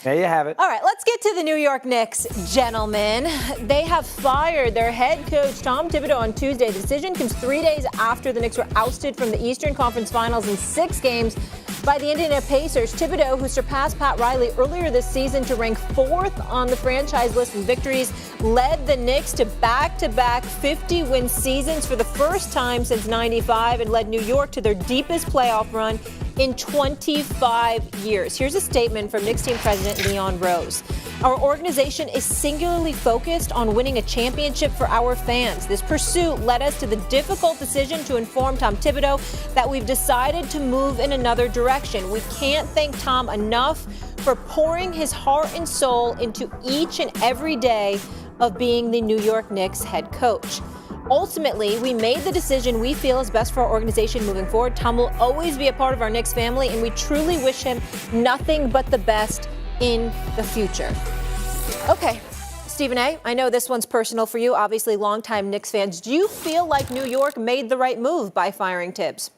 There you have it. All right, let's get to the New York Knicks, gentlemen. They have fired their head coach, Tom Thibodeau, on Tuesday. The decision comes 3 days after the Knicks were ousted from the Eastern Conference Finals in 6 games by the Indiana Pacers. Thibodeau, who surpassed Pat Riley earlier this season to rank 4th on the franchise list in victories, led the Knicks to back-to-back 50-win seasons for the first time since '95 and led New York to their deepest playoff run in 25 years. Here's a statement from Knicks team president Leon Rose. Our organization is singularly focused on winning a championship for our fans. This pursuit led us to the difficult decision to inform Tom Thibodeau that we've decided to move in another direction. We can't thank Tom enough for pouring his heart and soul into each and every day of being the New York Knicks head coach. Ultimately, we made the decision we feel is best for our organization moving forward. Tom will always be a part of our Knicks family, and we truly wish him nothing but the best in the future. Okay, Stephen A., I know this one's personal for you, obviously longtime Knicks fans. Do you feel like New York made the right move by firing Tibbs?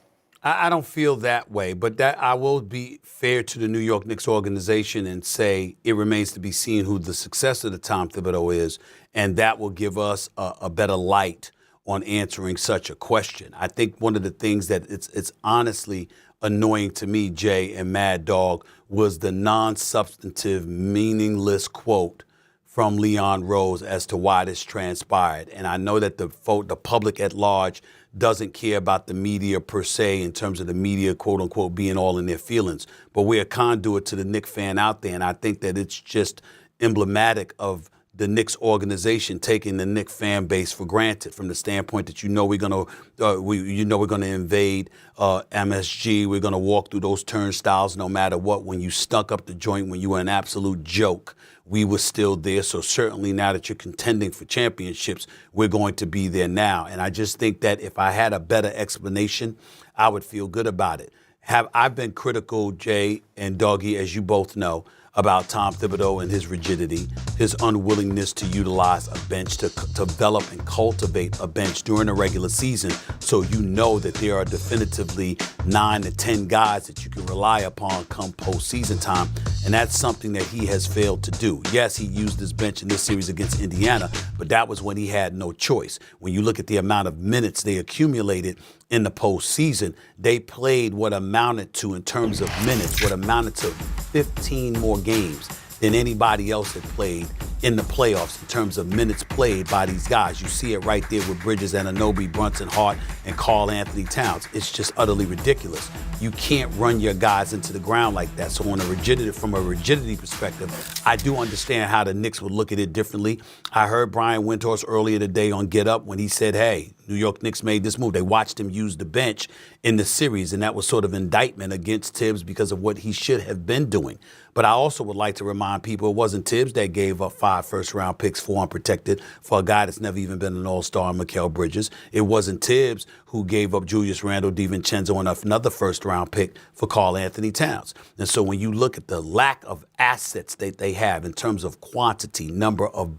I don't feel that way, but that I will be fair to the New York Knicks organization and say it remains to be seen who the successor to Tom Thibodeau is, and that will give us a better light on answering such a question. I think one of the things that it's honestly annoying to me, Jay and Mad Dog, was the non-substantive, meaningless quote from Leon Rose as to why this transpired. And I know that the public at large doesn't care about the media per se in terms of the media, quote unquote, being all in their feelings. But we're a conduit to the Knicks fan out there. And I think that it's just emblematic of the Knicks organization taking the Knicks fan base for granted from the standpoint that we're going to invade MSG. We're going to walk through those turnstiles no matter what. When you stunk up the joint, when you were an absolute joke, we were still there. So certainly now that you're contending for championships, we're going to be there now. And I just think that if I had a better explanation, I would feel good about it. I've been critical, Jay and Doggy, as you both know, about Tom Thibodeau and his rigidity, his unwillingness to utilize a bench, to develop and cultivate a bench during the regular season, so you know that there are definitively 9 to 10 guys that you can rely upon come postseason time, and that's something that he has failed to do. Yes, he used his bench in this series against Indiana, but that was when he had no choice. When you look at the amount of minutes they accumulated in the postseason, they played what amounted to, in terms of minutes, what amounted to 15 more games than anybody else had played in the playoffs in terms of minutes played by these guys. You see it right there with Bridges, Anunoby, Brunson, Hart, and Karl Anthony Towns. It's just utterly ridiculous. You can't run your guys into the ground like that. So from a rigidity perspective, I do understand how the Knicks would look at it differently. I heard Brian Windhorst earlier today on Get Up when he said, hey, New York Knicks made this move. They watched him use the bench in the series, and that was sort of indictment against Tibbs because of what he should have been doing. But I also would like to remind people it wasn't Tibbs that gave up 5 first-round picks, 4 unprotected, for a guy that's never even been an all-star, Mikal Bridges. It wasn't Tibbs who gave up Julius Randle, DiVincenzo, and another first-round pick for Karl Anthony Towns. And so when you look at the lack of assets that they have in terms of quantity, number of